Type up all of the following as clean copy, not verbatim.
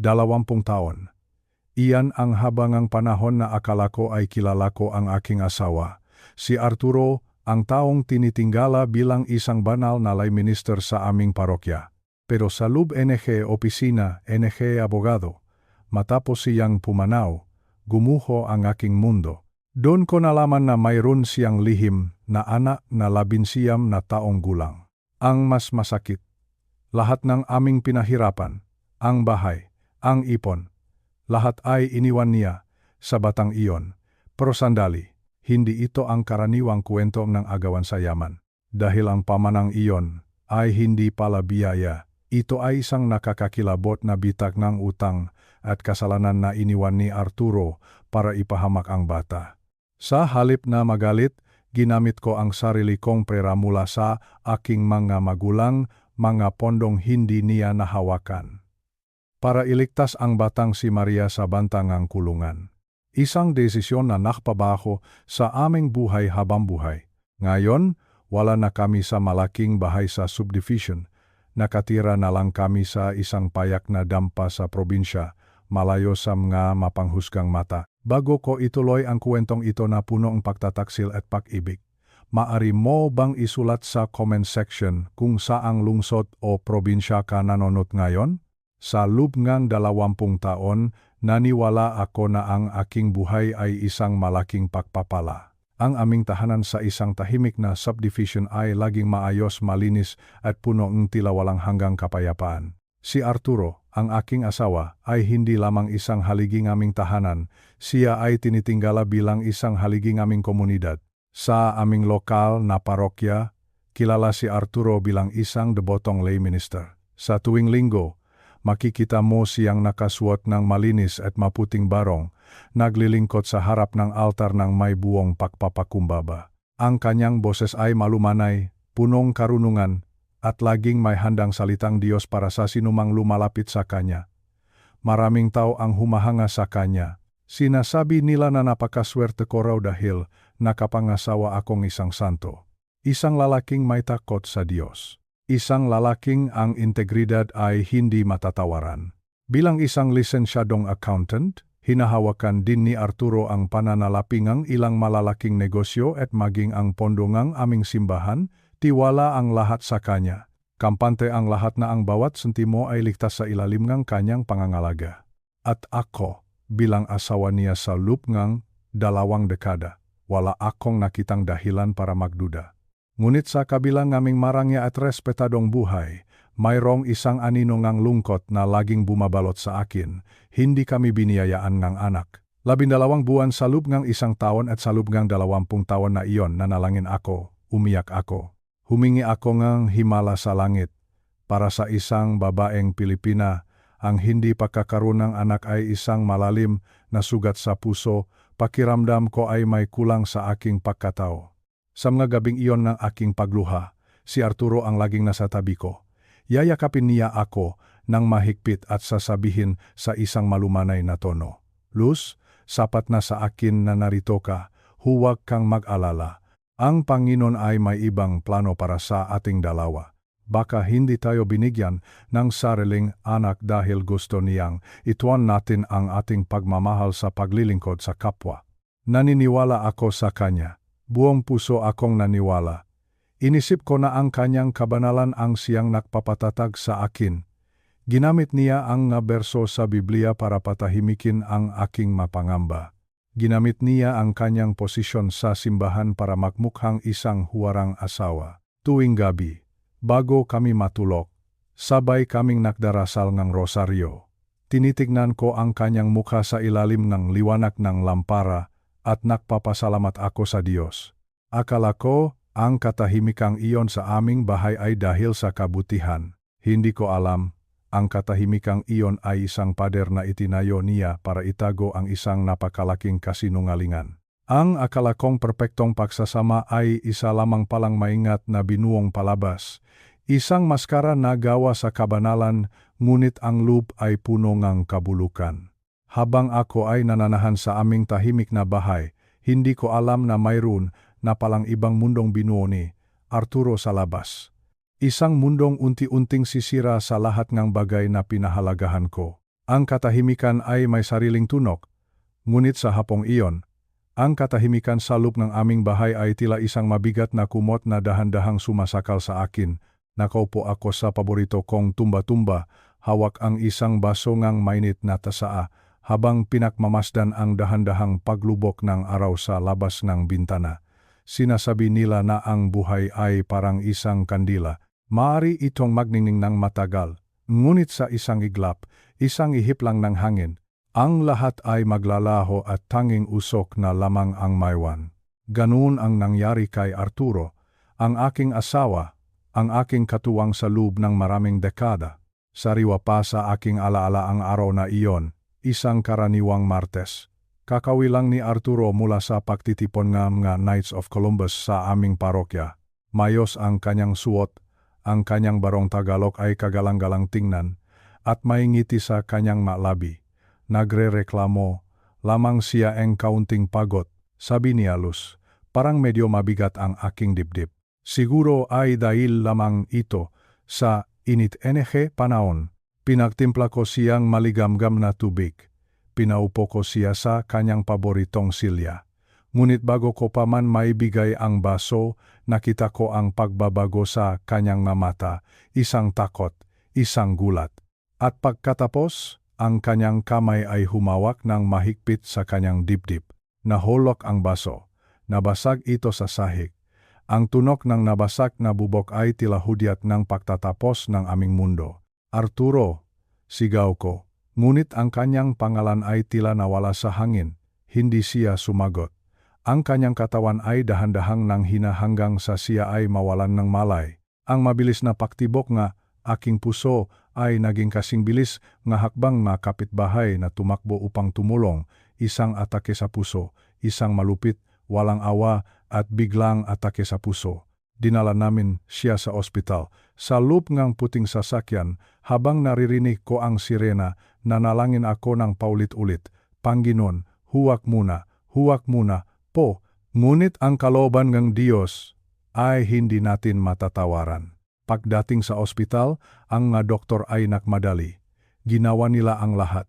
20 taon. Iyan ang habangang panahon na akala ko ay kilala ko ang aking asawa, si Arturo, ang taong tinitinggala bilang isang banal na lay minister sa aming parokya. Pero sa loob NG opisina, NG abogado, matapos siyang pumanaw, gumuho ang aking mundo. Doon ko nalaman na mayroon siyang lihim na anak na 19 na taong gulang. Ang mas masakit, lahat ng aming pinahirapan, ang bahay, ang ipon, lahat ay iniwan niya sa batang iyon. Pero sandali, hindi ito ang karaniwang kwento ng agawan sa yaman. Dahil ang pamanang iyon ay hindi pala biyaya. Ito ay isang nakakakilabot na bitak ng utang at kasalanan na iniwan ni Arturo para ipahamak ang bata. Sa halip na magalit, ginamit ko ang sarili kong pera mula sa aking mga magulang, mga pondong hindi niya nahawakan, para iligtas ang batang si Maria sa bantangang kulungan. Isang desisyon na nakpabaho sa aming buhay habang buhay. Ngayon, wala na kami sa malaking bahay sa subdivision. Nakatira na lang kami sa isang payak na dampa sa probinsya, malayo sa mga mapanghusgang mata. Bago ko ituloy ang kwentong ito na puno ng pagtataksil at pag-ibig, maari mo bang isulat sa comment section kung saang lungsod o probinsya ka nanonood ngayon? Sa loob ng 20 taon, naniwala ako na ang aking buhay ay isang malaking pagpapala. Ang aming tahanan sa isang tahimik na subdivision ay laging maayos, malinis at puno ng tila walang hanggang kapayapaan. Si Arturo, ang aking asawa, ay hindi lamang isang haliging aming tahanan, siya ay tinitinggala bilang isang haliging aming komunidad. Sa aming lokal na parokya, kilala si Arturo bilang isang debotong lay minister. Sa tuwing linggo, makikita mo siyang nakasuot ng malinis at maputing barong, naglilingkod sa harap ng altar ng may buong pagpapakumbaba. Ang kanyang boses ay malumanay, punong karunungan, at laging may handang salitang Diyos para sa sinumang lumalapit sa kanya. Maraming tao ang humahanga sa kanya. Sinasabi nila na napakaswerte ko raw dahil nakapangasawa akong isang santo. Isang lalaking may takot sa Diyos. Isang lalaking ang integridad ay hindi matatawaran. Bilang isang lisensyadong accountant, hinahawakan din ni Arturo ang pananalapi ng ilang malalaking negosyo at maging ang pondo ng aming simbahan, tiwala ang lahat sa kanya. Kampante ang lahat na ang bawat sentimo ay ligtas sa ilalim ng kanyang pangangalaga. At ako, bilang asawa niya sa loob ng 2 dekada, wala akong nakitang dahilan para magduda. Ngunit sa kabilang aming marangya at respetadong buhay, mayroong isang anino ngang lungkot na laging bumabalot sa akin. Hindi kami biniyayaan ng anak. 12 buwan sa loob ng 1 taon at sa loob ng 20 taon na iyon nanalangin ako, umiyak ako. Humingi ako ng himala sa langit. Para sa isang babaeng Pilipina, ang hindi pagkakaroon ng anak ay isang malalim na sugat sa puso. Pakiramdam ko ay may kulang sa aking pagkatao. Sa mga gabing iyon ng aking pagluha, si Arturo ang laging nasa tabi ko. Yayakapin niya ako ng mahigpit at sasabihin sa isang malumanay na tono, "Luz, sapat na sa akin na narito ka, huwag kang mag-alala. Ang Panginoon ay may ibang plano para sa ating dalawa. Baka hindi tayo binigyan ng sariling anak dahil gusto niyang ituon natin ang ating pagmamahal sa paglilingkod sa kapwa." Naniniwala ako sa kanya. Buong puso akong naniwala. Inisip ko na ang kanyang kabanalan ang siyang nagpapatatag sa akin. Ginamit niya ang berso sa Biblia para patahimikin ang aking mapangamba. Ginamit niya ang kanyang posisyon sa simbahan para magmukhang isang huwarang asawa. Tuwing gabi, bago kami matulog, sabay kaming nagdarasal ng rosaryo. Tinitignan ko ang kanyang mukha sa ilalim ng liwanag ng lampara at nagpapasalamat ako sa Diyos. Akala ko, ang katahimikang iyon sa aming bahay ay dahil sa kabutihan. Hindi ko alam, ang katahimikang iyon ay isang pader na itinayo niya para itago ang isang napakalaking kasinungalingan. Ang akala kong perpektong pagsasama ay isa lamang palang maingat na binuong palabas. Isang maskara na gawa sa kabanalan, ngunit ang loob ay puno ng kabulukan. Habang ako ay nananahan sa aming tahimik na bahay, hindi ko alam na mayroon na palang ibang mundong binuo ni Arturo sa labas. Isang mundong unti-unting sisira sa lahat ng bagay na pinahalagahan ko. Ang katahimikan ay may sariling tunok, ngunit sa hapong iyon, ang katahimikan sa loob ng aming bahay ay tila isang mabigat na kumot na dahan-dahang sumasakal sa akin. Nakaupo ako sa paborito kong tumba-tumba, hawak ang isang baso ngang mainit na tasaa, habang pinakmamasdan ang dahan-dahang paglubok ng araw sa labas ng bintana. Sinasabi nila na ang buhay ay parang isang kandila. Maaari itong magningning ng matagal, ngunit sa isang iglap, isang ihip lang ng hangin, ang lahat ay maglalaho at tanging usok na lamang ang maiwan. Ganoon ang nangyari kay Arturo, ang aking asawa, ang aking katuwang sa loob ng maraming dekada. Sariwa pa sa aking alaala ang araw na iyon, isang karaniwang Martes. Kakawilang ni Arturo mula sa pagtitipon nga Knights of Columbus sa aming parokya. Mayos ang kanyang suot, ang kanyang barong Tagalog ay kagalang-galang tingnan, at may ngiti sa kanyang malabi. Nagre-reklamo, lamang siya ang kaunting pagod, sabi ni Alus, parang medyo mabigat ang aking dibdib. Siguro ay dahil lamang ito sa init-NG panahon. Pinagtimpla ko siyang maligamgam na tubig. Pinaupo ko siya sa kanyang paboritong silya. Ngunit bago ko pa man maibigay ang baso, nakita ko ang pagbabago sa kanyang mata, isang takot, isang gulat. At pagkatapos, ang kanyang kamay ay humawak ng mahigpit sa kanyang dibdib. Nahulog ang baso. Nabasag ito sa sahig. Ang tunok ng nabasag na bubok ay tila hudyat ng pagtatapos ng aming mundo. Arturo, sigaw ko. Ngunit ang kanyang pangalan ay tila nawala sa hangin. Hindi siya sumagot. Ang kanyang katawan ay dahan-dahang nanghina hanggang sa siya ay mawalan ng malay. Ang mabilis na paktibok nga aking puso ay naging kasing bilis nga hakbang na kapitbahay na tumakbo upang tumulong. Isang atake sa puso, isang malupit, walang awa at biglang atake sa puso. Dinala namin siya sa ospital. Sa loob ng puting sasakyan, habang naririnig ko ang sirena, nanalangin ako ng paulit-ulit. Panginoon, huwag muna po. Ngunit ang kalooban ng Diyos ay hindi natin matatawaran. Pagdating sa ospital, ang mga doktor ay nakmadali. Ginawa nila ang lahat.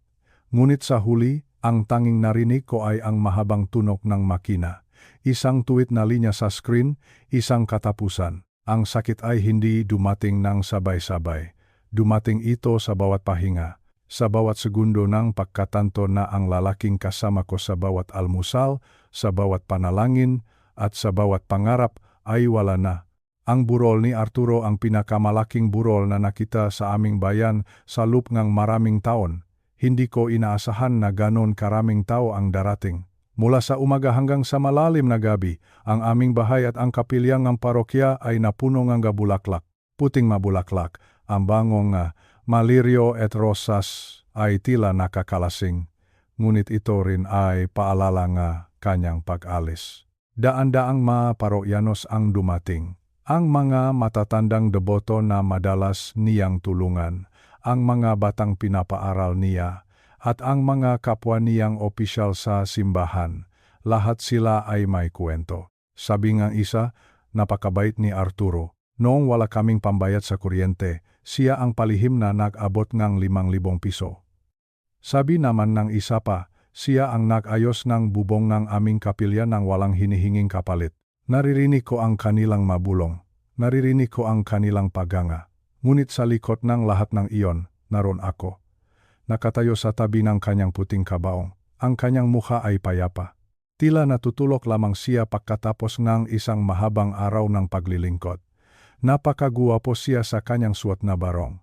Ngunit sa huli, ang tanging narinig ko ay ang mahabang tunog ng makina. Isang tuwid na linya sa screen, isang katapusan. Ang sakit ay hindi dumating ng sabay-sabay. Dumating ito sa bawat pahinga, sa bawat segundo ng pagkatanto na ang lalaking kasama ko sa bawat almusal, sa bawat panalangin, at sa bawat pangarap ay wala na. Ang burol ni Arturo ang pinakamalaking burol na nakita sa aming bayan sa loob ng maraming taon. Hindi ko inaasahan na ganon karaming tao ang darating. Mula sa umaga hanggang sa malalim na gabi, ang aming bahay at ang kapilyang ng parokya ay napuno ng bulaklak. Puting mabulaklak, ang bangong malirio at rosas ay tila nakakalasing. Ngunit ito rin ay paalala nga kanyang pag-alis. Daan-daang mga parokyanos ang dumating. Ang mga matatandang deboto na madalas niyang tulungan, ang mga batang pinapaaral niya, at ang mga kapwa niyang opisyal sa simbahan, lahat sila ay may kwento. Sabi ng isa, napakabait ni Arturo. Noong wala kaming pambayad sa kuryente, siya ang palihim na nag-abot ng 5,000 piso. Sabi naman ng isa pa, siya ang nag-ayos ng bubong ng aming kapilya nang walang hinihinging kapalit. Naririnig ko ang kanilang mabulong. Naririnig ko ang kanilang paganga. Ngunit sa likod ng lahat ng iyon, naroon ako. Nakatayo sa tabi ng kanyang puting kabaong. Ang kanyang mukha ay payapa. Tila natutulog lamang siya pagkatapos ng isang mahabang araw ng paglilingkod. Napakaguwapo siya sa kanyang suot na barong.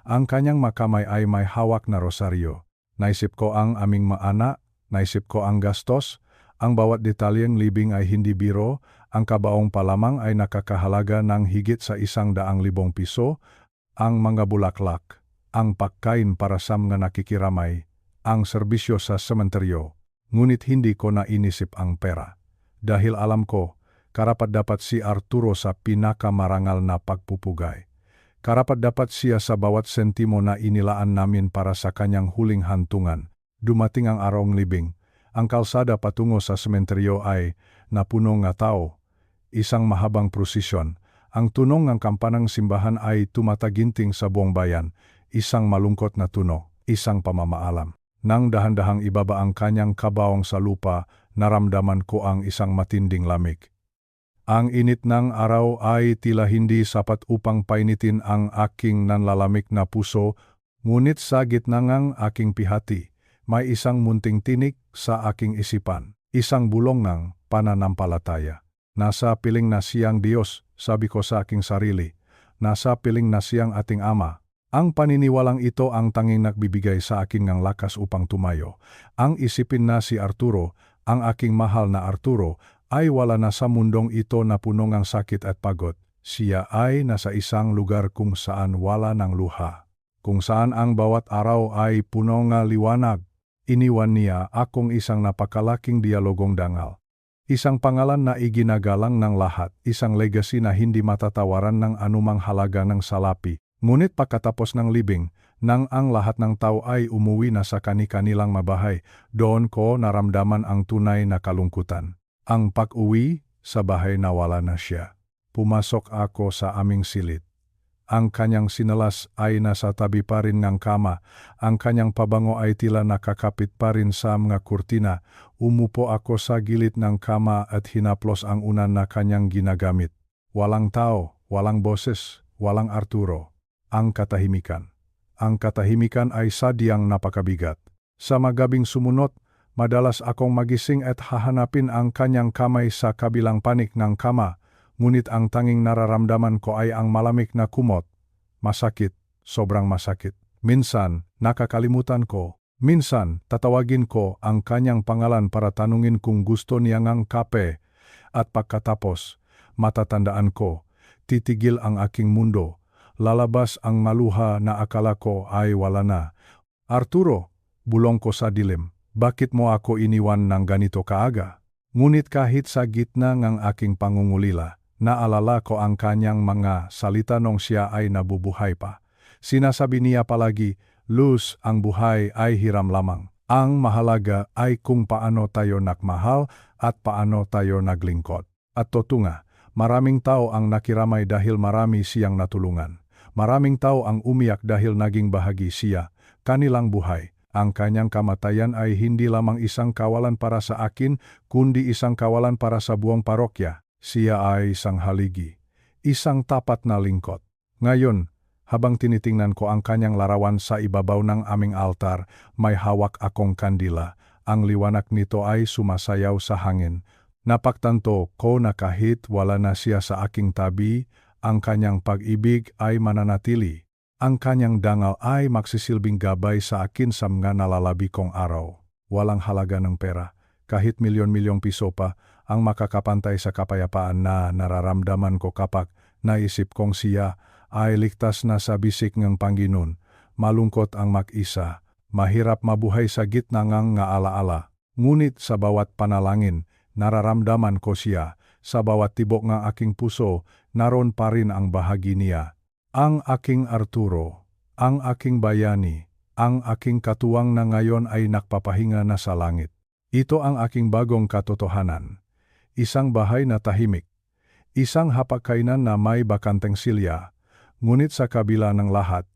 Ang kanyang makamay ay may hawak na rosaryo. Naisip ko ang aming maanak, naisip ko ang gastos, ang bawat detalyeng libing ay hindi biro, ang kabaong pa lamang ay nakakahalaga ng higit sa 100,000 piso, ang mga bulaklak, ang pagkain para sa mga nakikiramay, ang serbisyo sa sementeryo, ngunit hindi ko na inisip ang pera. Dahil alam ko, karapat-dapat si Arturo sa pinakamarangal na pagpupugay. Karapat-dapat siya sa bawat sentimo na inilaan namin para sa kanyang huling hantungan. Dumating ang araw ng libing. Ang kalsada patungo sa sementeryo ay napuno ng tao. Isang mahabang prosesyon. Ang tunog ng kampanang simbahan ay tumataginting sa buong bayan. Isang malungkot na tunog. isang pamamaalam. Nang dahan-dahang ibaba ang kanyang kabaong sa lupa, naramdaman ko ang isang matinding lamig. Ang init ng araw ay tila hindi sapat upang painitin ang aking nanlalamig na puso, ngunit sa gitna ng aking pihati, may isang munting tinik sa aking isipan, isang bulong ng pananampalataya. Nasa piling na siyang Diyos, sabi ko sa aking sarili. Nasa piling na siyang ating Ama. Ang paniniwalang ito ang tanging nagbibigay sa akin ng lakas upang tumayo. Ang isipin na si Arturo, ang aking mahal na Arturo, ay wala na sa mundong ito na puno ng sakit at pagod. Siya ay nasa isang lugar kung saan wala ng luha. Kung saan ang bawat araw ay puno ng liwanag. Iniwan niya akong isang napakalaking dialogong dangal. Isang pangalan na iginagalang ng lahat, isang legacy na hindi matatawaran ng anumang halaga ng salapi. Ngunit pagkatapos ng libing, nang ang lahat ng tao ay umuwi na sa kani-kanilang mabahay, doon ko naramdaman ang tunay na kalungkutan. Ang pag-uwi, sa bahay nawala na siya. Pumasok ako sa aming silid. Ang kanyang sinalas ay nasa tabi pa rin ng kama. Ang kanyang pabango ay tila nakakapit pa rin sa mga kurtina. Umupo ako sa gilid ng kama at hinaplos ang unan na kanyang ginagamit. Walang tao, walang boses, walang Arturo. Ang katahimikan. Ang katahimikan ay sadyang napakabigat. Sa magabing sumunod, madalas akong magising at hahanapin ang kanyang kamay sa kabilang panig ng kama. Ngunit ang tanging nararamdaman ko ay ang malamig na kumot. Masakit, sobrang masakit. Minsan, nakakalimutan ko. Minsan, tatawagin ko ang kanyang pangalan para tanungin kung gusto niya ng kape. At pagkatapos, matatandaan ko, titigil ang aking mundo. Lalabas ang maluha na akala ko ay wala na. Arturo, bulong ko sa dilim, bakit mo ako iniwan ng ganito kaaga? Ngunit kahit sa gitna ng aking pangungulila, naalala ko ang kanyang mga salita nung siya ay nabubuhay pa. Sinasabi niya palagi, Luz, ang buhay ay hiram lamang. Ang mahalaga ay kung paano tayo nagmahal at paano tayo naglingkod. At totoo nga, maraming tao ang nakiramay dahil marami siyang natulungan. Maraming tao ang umiyak dahil naging bahagi siya, kanilang buhay. Ang kanyang kamatayan ay hindi lamang isang kawalan para sa akin, kundi isang kawalan para sa buong parokya. Siya ay isang haligi, isang tapat na lingkod. Ngayon, habang tinitingnan ko ang kanyang larawan sa ibabaw ng aming altar, may hawak akong kandila. Ang liwanag nito ay sumasayaw sa hangin. Napagtanto ko na kahit wala na siya sa aking tabi, ang kanyang pag-ibig ay mananatili. Ang kanyang dangal ay magsisilbing gabay sa akin sa mga nalalabi kong araw. Walang halaga ng pera, kahit milyon-milyong piso pa, ang makakapantay sa kapayapaan na nararamdaman ko kapag naisip kong siya ay ligtas na sa bisik ng Panginoon. Malungkot ang mag-isa, mahirap mabuhay sa gitna ng alaala. Ngunit sa bawat panalangin, nararamdaman ko siya. Sa bawat tibok ng aking puso, naroon pa rin ang bahagi niya. Ang aking Arturo, ang aking bayani, ang aking katuwang na ngayon ay nakpapahinga na sa langit. Ito ang aking bagong katotohanan. Isang bahay na tahimik. Isang hapagkainan na may bakanteng silya. Ngunit sa kabila ng lahat,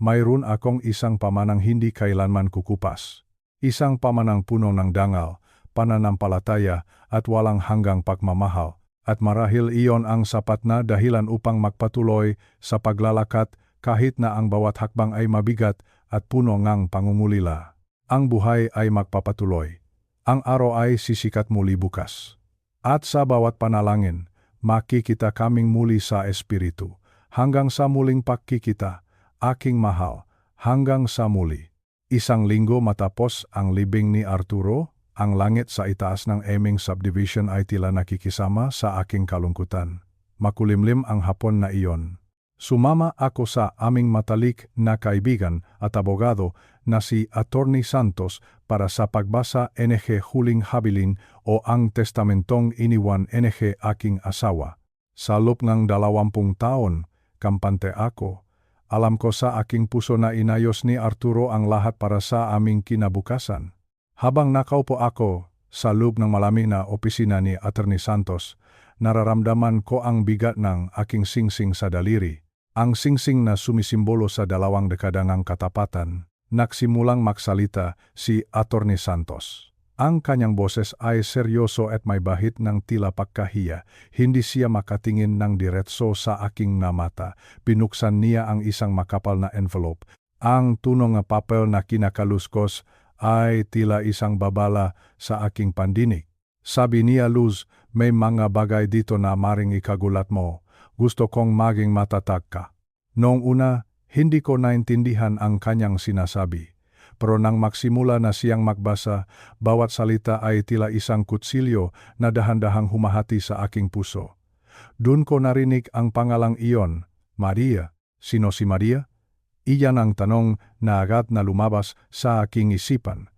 mayroon akong isang pamanang hindi kailanman kukupas. Isang pamanang puno ng dangal, pananampalataya at walang hanggang pagmamahal. At marahil iyon ang sapat na dahilan upang magpatuloy sa paglalakad kahit na ang bawat hakbang ay mabigat at puno ng pangungulila. Ang buhay ay magpapatuloy. Ang araw ay sisikat muli bukas. At sa bawat panalangin, makikita kaming muli sa Espiritu. Hanggang sa muling pagkikita, aking mahal, hanggang sa muli. Isang linggo matapos ang libing ni Arturo, ang langit sa itaas ng Eming Subdivision ay tila nakikisama sa aking kalungkutan. Makulimlim ang hapon na iyon. Sumama ako sa aming matalik na kaibigan at abogado na si Attorney Santos para sa pagbasa NG Huling Habilin o ang testamentong iniwan NG aking asawa. Sa loob ng 20 taon, kampante ako. Alam ko sa aking puso na inayos ni Arturo ang lahat para sa aming kinabukasan. Habang nakaupo ako sa loob ng malamig na opisina ni Attorney Santos, nararamdaman ko ang bigat ng aking singsing sa daliri. Ang singsing na sumisimbolo sa 2 dekada ng katapatan. Nagsimulang magsalita si Atty. Santos. Ang kanyang boses ay seryoso at may bahid ng tila pagkahiya. Hindi siya makatingin ng diretso sa aking na mata. Binuksan niya ang isang makapal na envelope. Ang tunong na papel na kinakaluskos ay tila isang babala sa aking pandinig. Sabi niya, Luz, may mga bagay dito na maring ikagulat mo. Gusto kong maging matatag ka. Noong una, hindi ko naintindihan ang kanyang sinasabi. Pero nang magsimula na siyang magbasa, bawat salita ay tila isang kutsilyo na dahan-dahang humahati sa aking puso. Doon ko narinig ang pangalang iyon, Maria. Sino si Maria? Iyan ang tanong na agad na lumabas sa aking isipan.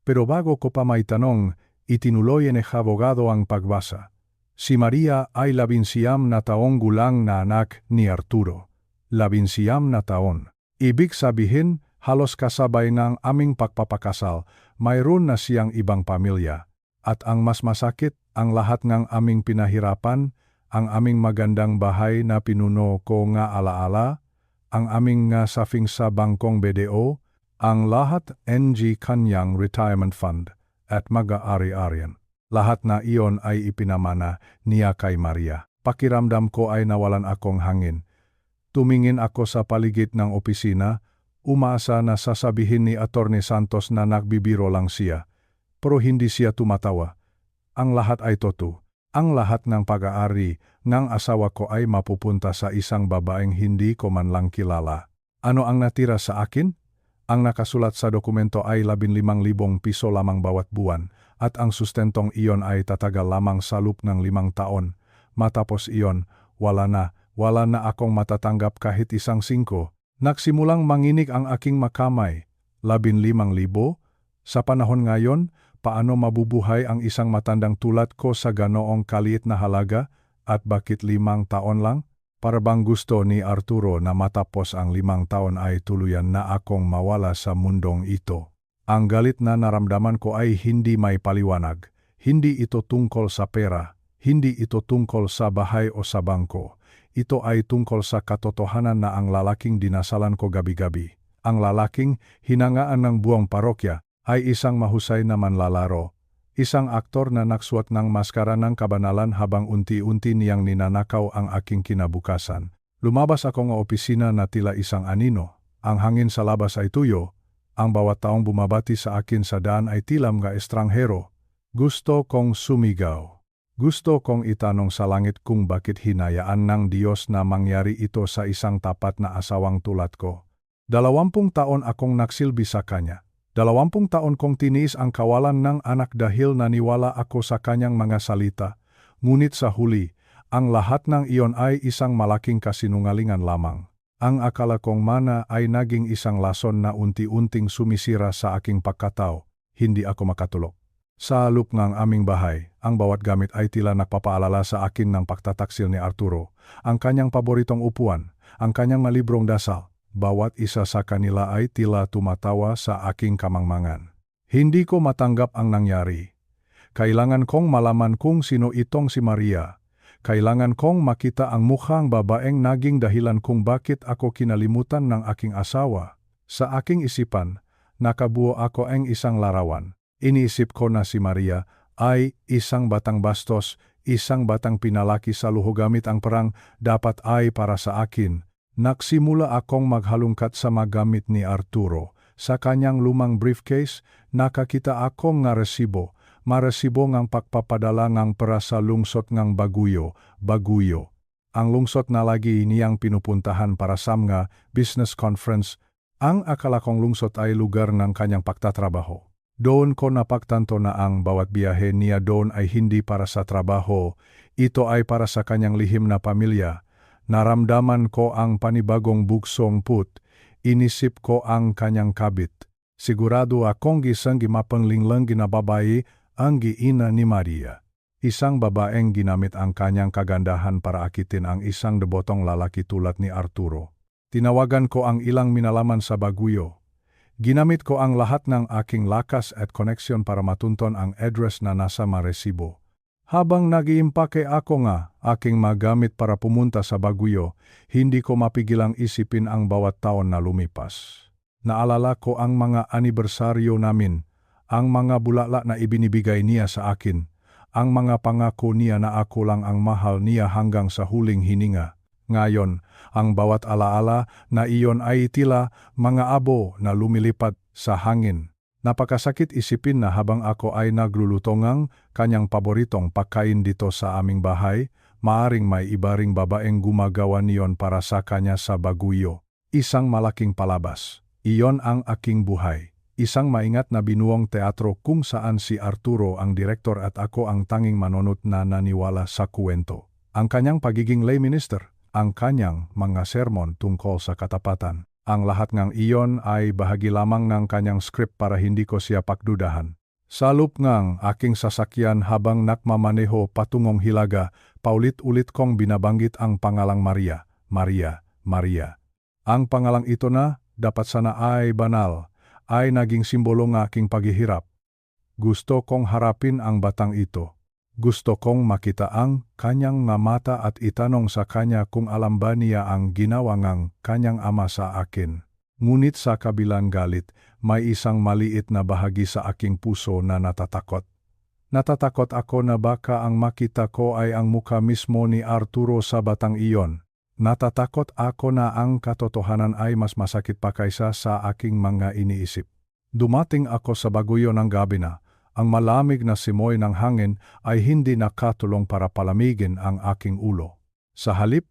Pero bago ko pa may tanong, itinuloy ni abogado ang pagbasa. Si Maria ay 11 na taong gulang na anak ni Arturo. 11 na taon. Ibig sabihin, halos kasabay ng aming pagpapakasal, mayroon na siyang ibang pamilya. At ang mas masakit, ang lahat ng aming pinahirapan, ang aming magandang bahay na pinuno ko nga alaala, ang aming nga safing sa bangkong BDO, ang lahat NG kanyang retirement fund at mag-aari-arian. Lahat na iyon ay ipinamana niya kay Maria. Pakiramdam ko ay nawalan akong hangin. Tumingin ako sa paligid ng opisina, umaasa na sasabihin ni Atty. Santos na nagbibiro lang siya. Pero hindi siya tumatawa. Ang lahat ay totoo. Ang lahat ng pag-aari ng asawa ko ay mapupunta sa isang babaeng hindi ko man lang kilala. Ano ang natira sa akin? Ang nakasulat sa dokumento ay 15,000 piso lamang bawat buwan at ang sustentong iyon ay tatagal lamang sa loob ng 5 taon. Matapos iyon, wala na akong matatanggap kahit isang 5. Nagsimulang manginig ang aking makamay. 15,000? Sa panahon ngayon, paano mabubuhay ang isang matandang tulad ko sa ganoong kaliit na halaga at bakit 5 taon lang? Para bang gusto ni Arturo na matapos ang 5 taon ay tuluyan na akong mawala sa mundong ito. Ang galit na naramdaman ko ay hindi may paliwanag. Hindi ito tungkol sa pera. Hindi ito tungkol sa bahay o sa bangko. Ito ay tungkol sa katotohanan na ang lalaking dinasalan ko gabi-gabi, ang lalaking hinangaan ng buong parokya, ay isang mahusay na manlalaro. Isang aktor na nagsuot ng maskara ng kabanalan habang unti-unti niyang ninanakaw ang aking kinabukasan. Lumabas ako ng opisina na tila isang anino. Ang hangin sa labas ay tuyo. Ang bawat taong bumabati sa akin sa daan ay tila mga estranghero. Gusto kong sumigaw. Gusto kong itanong sa langit kung bakit hinayaan ng Diyos na mangyari ito sa isang tapat na asawang tulad ko. 20 taon akong nagsilbi sa kanya. 20 taon kong tiniis ang kawalan ng anak dahil naniwala ako sa kanyang mga salita. Ngunit sa huli, ang lahat ng iyon ay isang malaking kasinungalingan lamang. Ang akala kong mana ay naging isang lason na unti-unting sumisira sa aking pagkatao. Hindi ako makatulog. Sa loob ng aming bahay, ang bawat gamit ay tila nagpapaalala sa akin ng pagtataksil ni Arturo. Ang kanyang paboritong upuan, ang kanyang malibrong dasal. Bawat isa sa kanila ay tila tumatawa sa aking kamangmangan. Hindi ko matanggap ang nangyari. Kailangan kong malaman kung sino itong si Maria. Kailangan kong makita ang mukhang babaeng naging dahilan kung bakit ako kinalimutan ng aking asawa. Sa aking isipan, nakabuo ako ang isang larawan. Iniisip ko na si Maria ay isang batang bastos, isang batang pinalaki sa luho gamit ang perang dapat ay para sa akin. Nagsimula akong maghalungkat sa magamit ni Arturo. Sa kanyang lumang briefcase, nakakita akong nga resibo. Maresibo ngang pagpapadala ngang pera sa lungsod ngang Baguio. Ang lungsod na lagi niyang pinupuntahan para sa mga business conference. Ang akala kong lungsod ay lugar ng kanyang pagtatrabaho. Doon ko napagtanto na ang bawat biyahe niya doon ay hindi para sa trabaho, ito ay para sa kanyang lihim na pamilya. Naramdaman ko ang panibagong buksong put, inisip ko ang kanyang kabit. Sigurado akong gisang gimapanglinglang ginababae ang giina ni Maria. Isang babaeng ginamit ang kanyang kagandahan para akitin ang isang debotong lalaki tulad ni Arturo. Tinawagan ko ang ilang minalaman sa Baguio. Ginamit ko ang lahat ng aking lakas at koneksyon para matunton ang address na nasa maresibo. Habang nag-iimpake ako nga aking magamit para pumunta sa Baguio, hindi ko mapigilang isipin ang bawat taon na lumipas. Naalala ko ang mga anibersaryo namin, ang mga bulaklak na ibinibigay niya sa akin, ang mga pangako niya na ako lang ang mahal niya hanggang sa huling hininga. Ngayon, ang bawat alaala na iyon ay tila mga abo na lumilipad sa hangin. Napakasakit isipin na habang ako ay nagluluto ng kanyang paboritong pagkain dito sa aming bahay, maaring may iba ring babaeng gumagawa niyon para sa kanya sa Baguio. Isang malaking palabas. Iyon ang aking buhay. Isang maingat na binuong teatro kung saan si Arturo ang direktor at ako ang tanging manonood na naniwala sa kwento. Ang kanyang pagiging lay minister, ang kanyang mga sermon tungkol sa katapatan. Ang lahat ng iyon ay bahagi lamang ng kanyang script para hindi ko siya pakdudahan. Sa loob ng aking sasakyan habang nakmamaneho patungong Hilaga, paulit-ulit kong binabanggit ang pangalang Maria, Maria, Maria. Ang pangalang ito na dapat sana ay banal, ay naging simbolo ng aking paghihirap. Gusto kong harapin ang batang ito. Gusto kong makita ang kanyang mga mata at itanong sa kanya kung alam ba niya ang ginawa ng kanyang ama sa akin. Ngunit sa kabilang galit, may isang maliit na bahagi sa aking puso na natatakot. Natatakot ako na baka ang makita ko ay ang muka mismo ni Arturo sa batang iyon. Natatakot ako na ang katotohanan ay mas masakit pa kaysa sa aking mga iniisip. Dumating ako sa Baguio ng gabi na. Ang malamig na simoy ng hangin ay hindi nakatulong para palamigin ang aking ulo. Sa halip,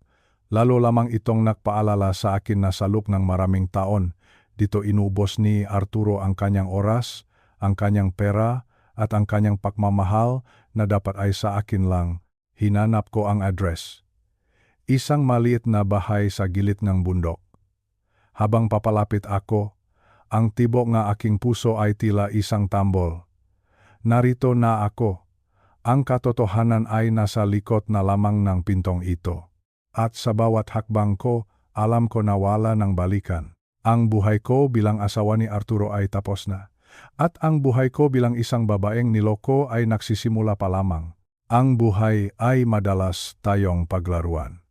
lalo lamang itong nagpaalala sa akin na sa loob ng maraming taon, dito inubos ni Arturo ang kanyang oras, ang kanyang pera, at ang kanyang pagmamahal na dapat ay sa akin lang. Hinanap ko ang address. Isang maliit na bahay sa gilid ng bundok. Habang papalapit ako, ang tibok ng aking puso ay tila isang tambol. Narito na ako. Ang katotohanan ay nasa likod na lamang ng pintong ito. At sa bawat hakbang ko, alam ko na wala ng balikan. Ang buhay ko bilang asawa ni Arturo ay tapos na. At ang buhay ko bilang isang babaeng niloko ay nagsisimula pa lamang. Ang buhay ay madalas tayong paglaruan.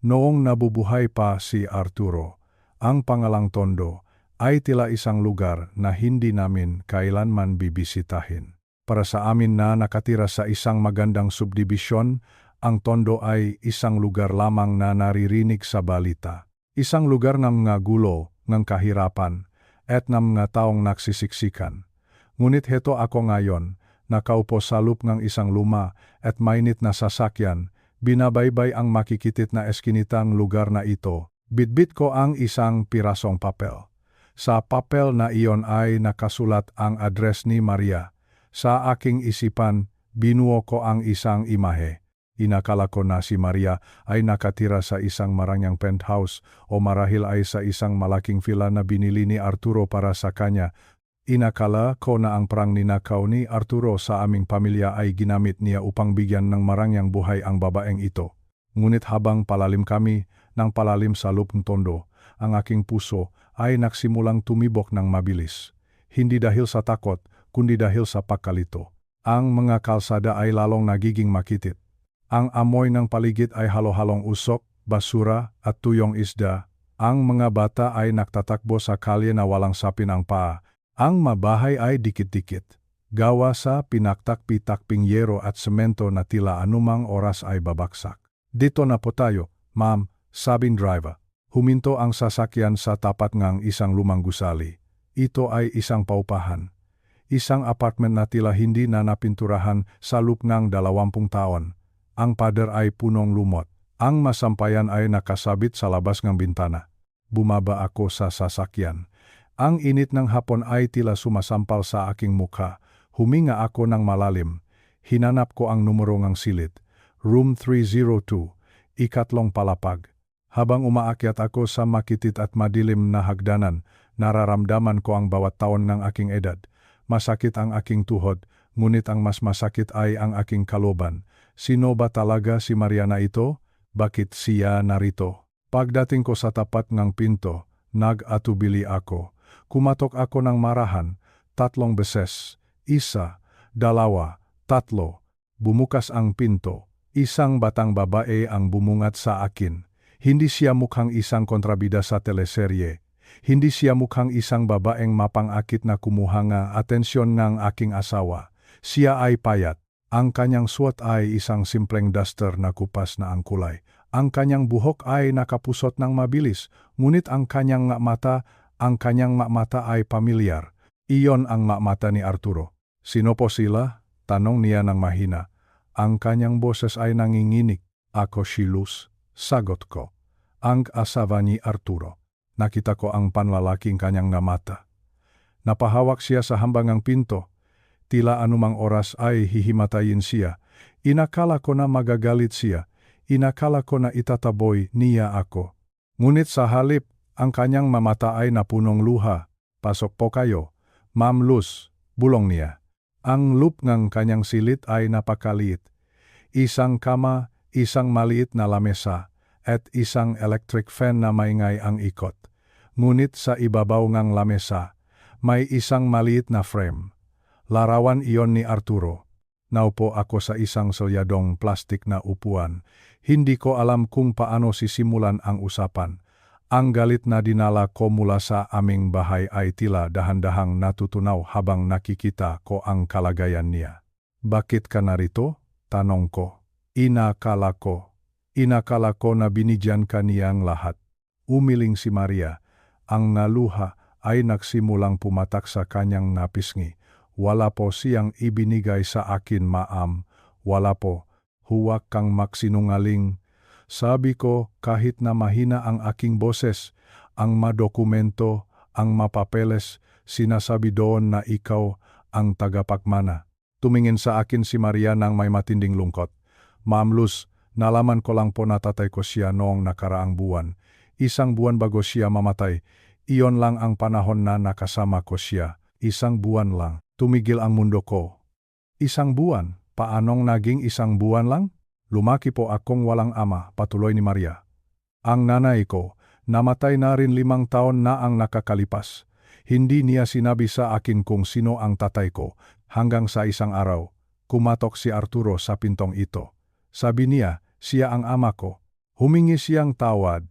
Noong nabubuhay pa si Arturo, ang pangalang Tondo ay tila isang lugar na hindi namin kailanman bibisitahin. Para sa amin na nakatira sa isang magandang subdibisyon, ang Tondo ay isang lugar lamang na naririnig sa balita. Isang lugar ng mga gulo, ng kahirapan, at ng mga taong nagsisiksikan. Ngunit heto ako ngayon, nakaupo sa loob ng isang luma at mainit na sasakyan, binabaybay ang makikitit na eskinitang lugar na ito. Bitbit ko ang isang pirasong papel. Sa papel na iyon ay nakasulat ang address ni Maria. Sa aking isipan, binuo ko ang isang imahe. Inakala ko na si Maria ay nakatira sa isang marangyang penthouse o marahil ay sa isang malaking villa na binili ni Arturo para sa kanya. Inakala ko na ang perang ninakaw ni Arturo sa aming pamilya ay ginamit niya upang bigyan ng marangyang buhay ang babaeng ito. Ngunit habang palalim kami ng palalim sa loob ng Tondo, ang aking puso ay nagsimulang tumibok ng mabilis. Hindi dahil sa takot, kundi dahil sa pagkalito. Ang mga kalsada ay lalong nagiging makitit. Ang amoy ng paligid ay halo-halong usok, basura at tuyong isda. Ang mga bata ay nagtatakbo sa kalye na walang sapin ang paa. Ang mabahay ay dikit-dikit. Gawa sa pinaktak-pitakping yero at semento na tila anumang oras ay babaksak. Dito na po tayo, ma'am, sabing driver. Huminto ang sasakyan sa tapat ng isang lumang gusali. Ito ay isang paupahan. Isang apartment na tila hindi na napinturahan sa loob ng 20 taon. Ang pader ay punong lumot. Ang masampayan ay nakasabit sa labas ng bintana. Bumaba ako sa sasakyan. Ang init ng hapon ay tila sumasampal sa aking mukha. Huminga ako ng malalim. Hinanap ko ang numero ng silid. Room 302, ikatlong palapag. Habang umaakyat ako sa makitit at madilim na hagdanan, nararamdaman ko ang bawat taon ng aking edad. Masakit ang aking tuhod, ngunit ang mas masakit ay ang aking kalooban. Sino ba talaga si Mariana ito? Bakit siya narito? Pagdating ko sa tapat ng pinto, nag-atubili ako. Kumatok ako ng marahan, 3 beses. 1, 2, 3. Bumukas ang pinto. Isang batang babae ang bumungat sa akin. Hindi siya mukhang isang kontrabida sa teleserye. Hindi siya mukhang isang babaeng mapangakit na kumuha nga atensyon ng aking asawa. Siya ay payat. Ang kanyang suot ay isang simpleng duster na kupas na ang kulay. Ang kanyang buhok ay nakapusot ng mabilis, ngunit ang kanyang mata ay pamilyar. Iyon ang mata ni Arturo. Sino po sila? Tanong niya ng mahina. Ang kanyang boses ay nanginginig. Ako si Luz, sagot ko. Ang asawa ni Arturo. Nakita ko ang panlalaking kanyang mata. Napahawak siya sa hambangang pinto. Tila anumang oras ay hihimatayin siya. Inakala ko na magagalit siya. Inakala ko na itataboy niya ako. Ngunit sa halip, ang kanyang mata ay napunong luha. Pasok po kayo. Ma'am Luz, bulong niya. Ang loop ng kanyang silid ay napakaliit. Isang kama, isang maliit na lamesa, at isang electric fan na maingay ang ikot. Ngunit sa ibabaw ng lamesa, may isang maliit na frame. Larawan iyon ni Arturo. Naupo ako sa isang selyadong plastik na upuan. Hindi ko alam kung paano sisimulan ang usapan. Ang galit na dinala ko mula sa aming bahay ay tila dahan-dahang natutunaw habang nakikita ko ang kalagayan niya. Bakit ka narito? Tanong ko. Inakala ko na binigyan ka niyang lahat. Umiling si Maria. Ang naluha ay nagsimulang pumatak sa kanyang napisngi. Wala po siyang ibinigay sa akin, ma'am. Wala po. Huwag kang magsinungaling. Sabi ko kahit na mahina ang aking boses, ang madokumento, ang mapapeles, sinasabi doon na ikaw ang tagapagmana. Tumingin sa akin si Maria nang may matinding lungkot. Ma'am Luz, nalaman ko lang po na tatay ko siya noong nakaraang buwan. Isang buwan bago siya mamatay. Iyon lang ang panahon na nakasama ko siya. Isang buwan lang. Tumigil ang mundo ko. Isang buwan? Paanong naging isang buwan lang? Lumaki po akong walang ama, patuloy ni Maria. Ang nanay ko, namatay na rin 5 taon na ang nakakalipas. Hindi niya sinabi sa akin kung sino ang tatay ko, hanggang sa isang araw, kumatok si Arturo sa pintong ito. Sabi niya, siya ang ama ko. Humingi siyang tawad.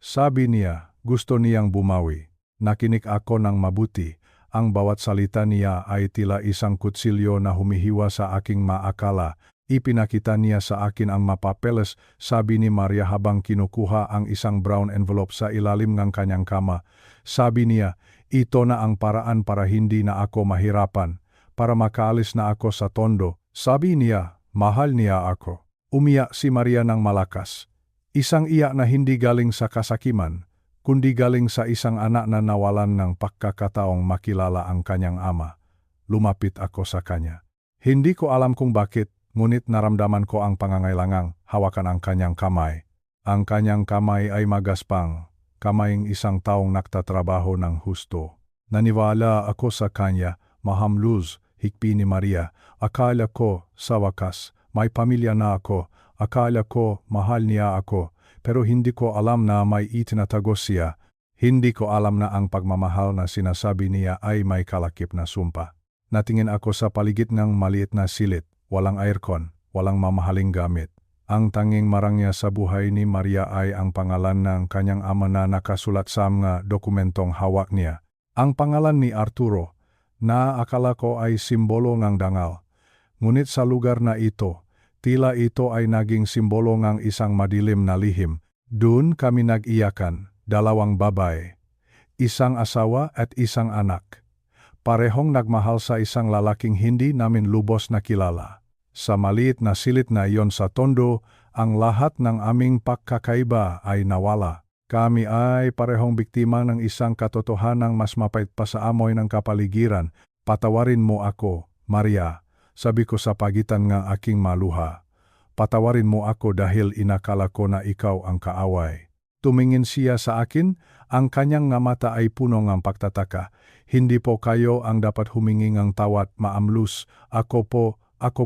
Sabi niya, gusto niyang bumawi. Nakinig ako ng mabuti. Ang bawat salita niya ay tila isang kutsilyo na humihiwa sa aking maakala. Ipinakita niya sa akin ang mapapeles, sabi ni Maria habang kinukuha ang isang brown envelope sa ilalim ng kanyang kama. Sabi niya, ito na ang paraan para hindi na ako mahirapan, para makaalis na ako sa tondo. Sabi niya, mahal niya ako. Umiyak si Maria ng malakas. Isang iyak na hindi galing sa kasakiman, kundi galing sa isang anak na nawalan ng pagkakataong makilala ang kanyang ama. Lumapit ako sa kanya. Hindi ko alam kung bakit, ngunit naramdaman ko ang pangangailangang hawakan ang kanyang kamay. Ang kanyang kamay ay magaspang, kamaying isang taong nagtatrabaho ng husto. Naniwala ako sa kanya, Ma'am Luz, hikpi ni Maria. Akala ko, sa wakas, may pamilya na ako. Akala ko, mahal niya ako. Pero hindi ko alam na may itinatago siya. Hindi ko alam na ang pagmamahal na sinasabi niya ay may kalakip na sumpa. Natingin ako sa paligid ng maliit na silid. Walang aircon, walang mamahaling gamit. Ang tanging marangya sa buhay ni Maria ay ang pangalan ng kanyang ama na nakasulat sa mga dokumentong hawak niya. Ang pangalan ni Arturo, na akala ko ay simbolo ng dangal. Ngunit sa lugar na ito, tila ito ay naging simbolo ng isang madilim na lihim. Doon kami nag-iyakan, 2 babae, isang asawa at isang anak. Parehong nagmahal sa isang lalaking hindi namin lubos na kilala. Sa maliit na silid na iyon sa tondo, ang lahat ng aming pagkakaiba ay nawala. Kami ay parehong biktima ng isang katotohanang mas mapait pa sa amoy ng kapaligiran. Patawarin mo ako, Maria, sabi ko sa pagitan ng aking maluha. Patawarin mo ako dahil inakala ko na ikaw ang kaaway. Tumingin siya sa akin, ang kanyang mata ay puno ng pagtataka. Hindi po kayo ang dapat humingi ng tawad, Ma'am Luz. Ako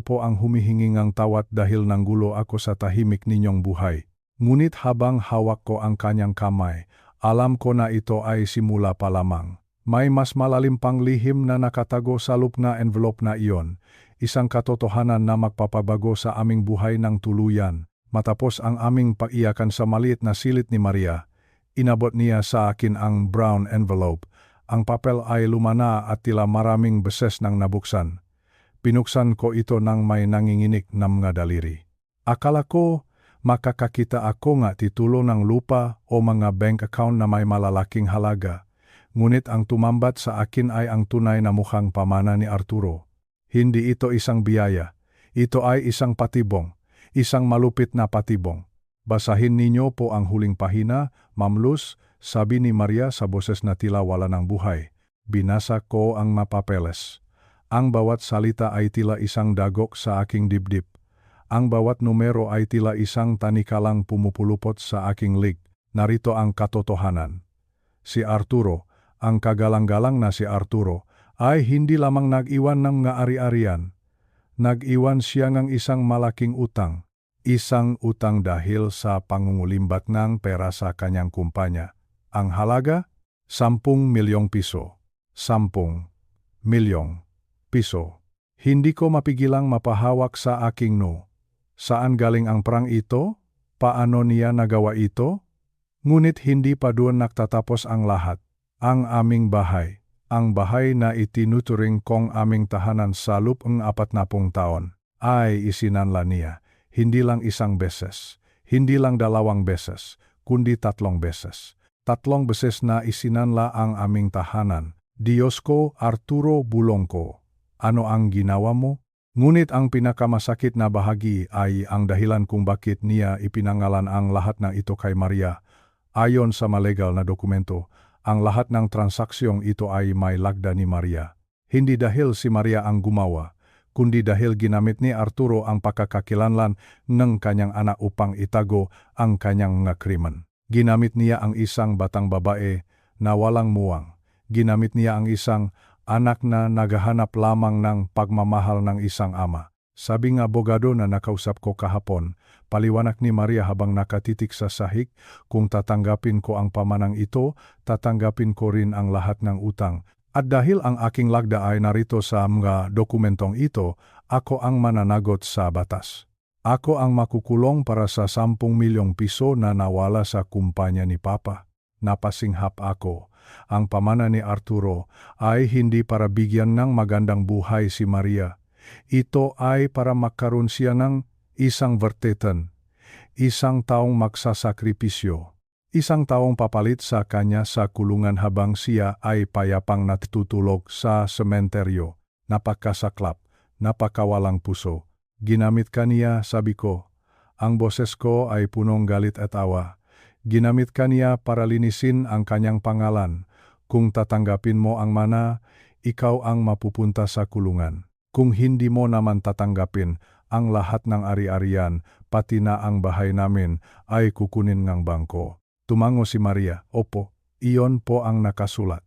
po ang humihingi ng tawad dahil nanggulo ako sa tahimik ninyong buhay. Ngunit habang hawak ko ang kanyang kamay, alam ko na ito ay simula pa lamang. May mas malalim pang lihim na nakatago sa loob na envelope na iyon. Isang katotohanan na magpapabago sa aming buhay ng tuluyan. Matapos ang aming pag-iyakan sa maliit na silid ni Maria, Inabot niya sa akin ang brown envelope. Ang papel ay lumana at tila maraming beses nang nabuksan. Pinuksan ko ito nang may nanginginig na mga daliri. Akala ko makakakita ako nga titulo ng lupa o mga bank account na may malalaking halaga. Ngunit ang tumambat sa akin ay ang tunay na mukhang pamana ni Arturo. Hindi ito isang biyaya. Ito ay isang patibong. Isang malupit na patibong. Basahin ninyo po ang huling pahina, Ma'am Luz, sabi ni Maria sa boses na tila wala ng buhay. Binasa ko ang mapapeles. Ang bawat salita ay tila isang dagok sa aking dibdib. Ang bawat numero ay tila isang tanikalang pumupulupot sa aking lig. Narito ang katotohanan. Si Arturo, ang kagalang-galang na si Arturo, ay hindi lamang nag-iwan ng mga ari-arian. Nag-iwan siya ng isang malaking utang. Isang utang dahil sa pangungulimbat ng pera sa kanyang kumpanya. Ang halaga? 10 milyong piso. 10 milyong piso. Hindi ko mapigilang mapahawak sa aking no. Saan galing ang perang ito? Paano niya nagawa ito? Ngunit hindi pa doon nagtatapos ang lahat. Ang aming bahay. Ang bahay na itinuturing kong aming tahanan sa loob ng 40 taon, ay isinanla niya. Hindi lang isang beses, hindi lang 2 beses, kundi 3 beses. 3 beses na isinanla ang aming tahanan. Diyos ko, Arturo, bulong ko. Ano ang ginawa mo? Ngunit ang pinakamasakit na bahagi ay ang dahilan kung bakit niya ipinangalan ang lahat ng ito kay Maria. Ayon sa malegal na dokumento, ang lahat ng transaksyong ito ay may lagda ni Maria. Hindi dahil si Maria ang gumawa, kundi dahil ginamit ni Arturo ang pagkakakilanlan ng kanyang anak upang itago ang kanyang mga krimen. Ginamit niya ang isang batang babae na walang muwang. Ginamit niya ang isang anak na naghahanap lamang ng pagmamahal ng isang ama. Sabi ng abogado na nakausap ko kahapon, paliwanag ni Maria habang nakatitik sa sahig, kung tatanggapin ko ang pamanang ito, tatanggapin ko rin ang lahat ng utang. At dahil ang aking lagda ay narito sa mga dokumentong ito, ako ang mananagot sa batas. Ako ang makukulong para sa 10 milyong piso na nawala sa kumpanya ni Papa. Napasinghap ako. Ang pamana ni Arturo ay hindi para bigyan ng magandang buhay si Maria. Ito ay para magkaroon siya ng isang vertetan, isang taong magsasakripisyo, isang taong papalit sa kanya sa kulungan habang siya ay payapang natutulog sa sementeryo. Napakasaklap, napakawalang puso. Ginamit ka niya, sabi ko. Ang boses ko ay punong galit at awa. Ginamit ka niya para linisin ang kanyang pangalan. Kung tatanggapin mo ang mana, ikaw ang mapupunta sa kulungan. Kung hindi mo naman tatanggapin, ang lahat ng ari-arian, pati na ang bahay namin, ay kukunin ng bangko. Tumango si Maria. Opo, iyon po ang nakasulat.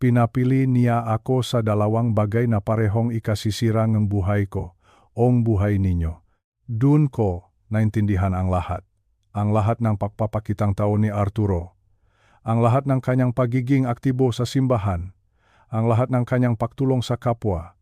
Pinapili niya ako sa 2 bagay na parehong ikasisira ng buhay ko, o ang buhay ninyo. Doon ko naintindihan ang lahat. Ang lahat ng pagpapakitang tao ni Arturo. Ang lahat ng kanyang pagiging aktibo sa simbahan. Ang lahat ng kanyang pagtulong sa kapwa.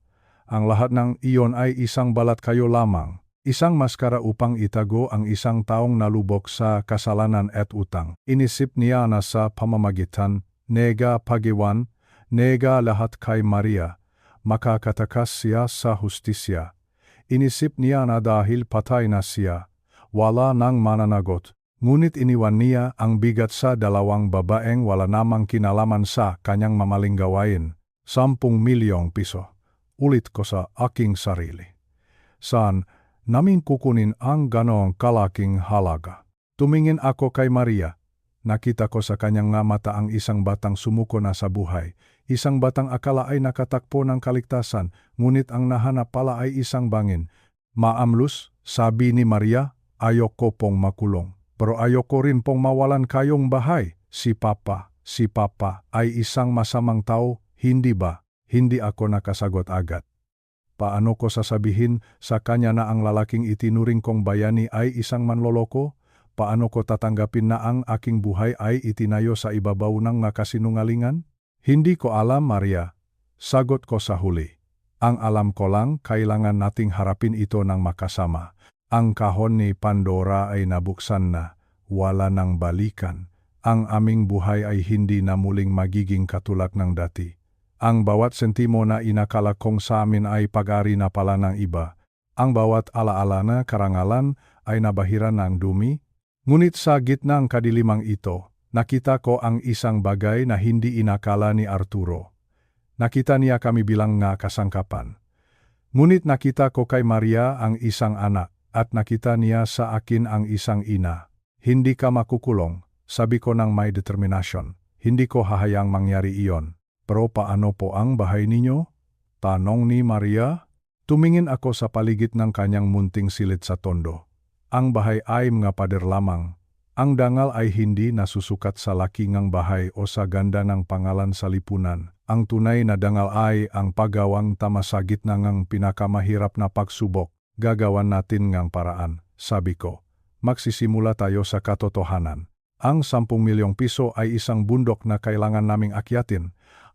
Ang lahat ng iyon ay isang balat kayo lamang. Isang maskara upang itago ang isang taong nalubog sa kasalanan at utang. Inisip niya na sa pamamagitan, nega pagiwan, nega lahat kay Maria, makakatakas siya sa hustisya. Inisip niya na dahil patay na siya, wala nang mananagot. Ngunit iniwan niya ang bigat sa 2 babaeng wala namang kinalaman sa kanyang mamaling gawain. 10 milyong piso. Ulit ko sa aking sarili. Saan namin kukunin ang ganoong kalaking halaga? Tumingin ako kay Maria. Nakita ko sa kanyang nga mata ang isang batang sumuko na sa buhay. Isang batang akala ay nakatakpo ng kaligtasan, ngunit ang nahanap pala ay isang bangin. Ma'am Luz, sabi ni Maria, ayoko pong makulong. Pero ayoko rin pong mawalan kayong bahay. Si Papa ay isang masamang tao, hindi ba? Hindi ako nakasagot agad. Paano ko sasabihin sa kanya na ang lalaking itinuring kong bayani ay isang manloloko? Paano ko tatanggapin na ang aking buhay ay itinayo sa ibabaw ng kasinungalingan? Hindi ko alam, Maria. Sagot ko sa huli. Ang alam ko lang, kailangan nating harapin ito ng makasama. Ang kahon ni Pandora ay nabuksan na, wala nang balikan. ang aming buhay ay hindi na muling magiging katulad ng dati. Ang bawat sentimo na inakala kong sa amin ay pag-ari na pala ng iba. Ang bawat alaala na karangalan ay nabahira ng dumi. Ngunit sa gitna ng kadilimang ito, nakita ko ang isang bagay na hindi inakala ni Arturo. Nakita niya kami bilang nga kasangkapan. Ngunit nakita ko kay Maria ang isang anak, at nakita niya sa akin ang isang ina. Hindi ka makukulong, sabi ko ng may determinasyon. Hindi ko hahayang mangyari iyon. Pero paano po ang bahay ninyo? Tanong ni Maria. Tumingin ako sa paligid ng kanyang munting silid sa tondo. Ang bahay ay mga pader lamang. Ang dangal ay hindi nasusukat sa laki ng bahay o sa ganda ng pangalan sa lipunan. Ang tunay na dangal ay ang paggawang tama sa gitna ng pinakamahirap na pagsubok. Gagawan natin ngang paraan, sabi ko. Magsisimula tayo sa katotohanan. Ang 10 milyong piso ay isang bundok na kailangan naming akyatin.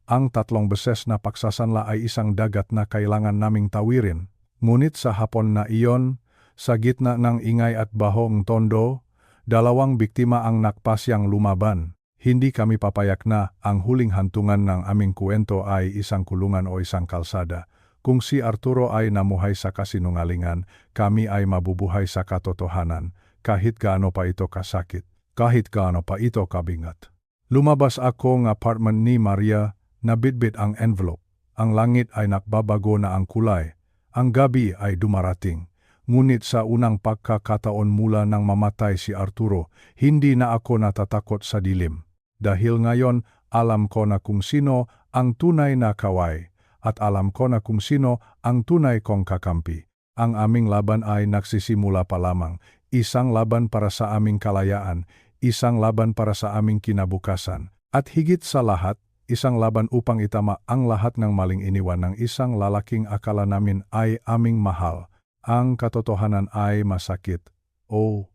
Ang 3 beses na pagsasanla ay isang dagat na kailangan naming tawirin. Ngunit sa hapon na iyon, sa gitna ng ingay at bahong tondo, 2 biktima ang nakpasyang lumaban. Hindi kami papayak na ang huling hantungan ng aming kwento ay isang kulungan o isang kalsada. Kung si Arturo ay namuhay sa kasinungalingan, kami ay mabubuhay sa katotohanan, kahit gaano pa ito kasakit, kahit gaano pa ito kabingat. Lumabas ako ng apartment ni Maria, nabitbit ang envelope. Ang langit ay nakbabago na ang kulay. Ang gabi ay dumarating. Ngunit sa unang pagkakataon mula nang mamatay si Arturo, hindi na ako natatakot sa dilim. Dahil ngayon, alam ko na kung sino ang tunay na kaway. At alam ko na kung sino ang tunay kong kakampi. Ang aming laban ay nagsisimula pa lamang. Isang laban para sa aming kalayaan, isang laban para sa aming kinabukasan. At higit sa lahat, isang laban upang itama ang lahat ng maling iniwan ng isang lalaking akala namin ay aming mahal. Ang katotohanan ay masakit. Oh,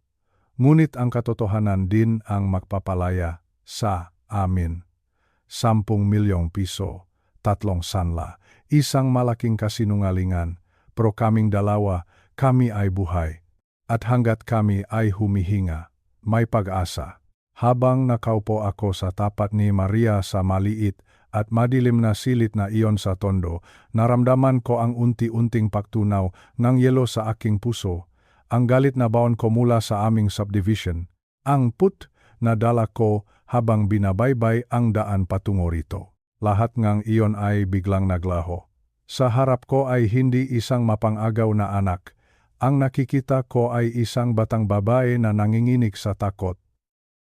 ngunit ang katotohanan din ang magpapalaya sa amin. 10 milyong piso. 3 sanla, isang malaking kasinungalingan, pero kaming dalawa, kami ay buhay. At hanggat kami ay humihinga, may pag-asa. Habang nakaupo ako sa tapat ni Maria sa maliit at madilim na silid na iyon sa tondo, naramdaman ko ang unti-unting pagtunaw ng yelo sa aking puso, ang galit na baon ko mula sa aming subdivision, ang put na dala ko habang binabaybay ang daan patungo rito. Lahat ngang iyon ay biglang naglaho. Sa harap ko ay hindi isang mapang-agaw na anak. Ang nakikita ko ay isang batang babae na nanginginig sa takot.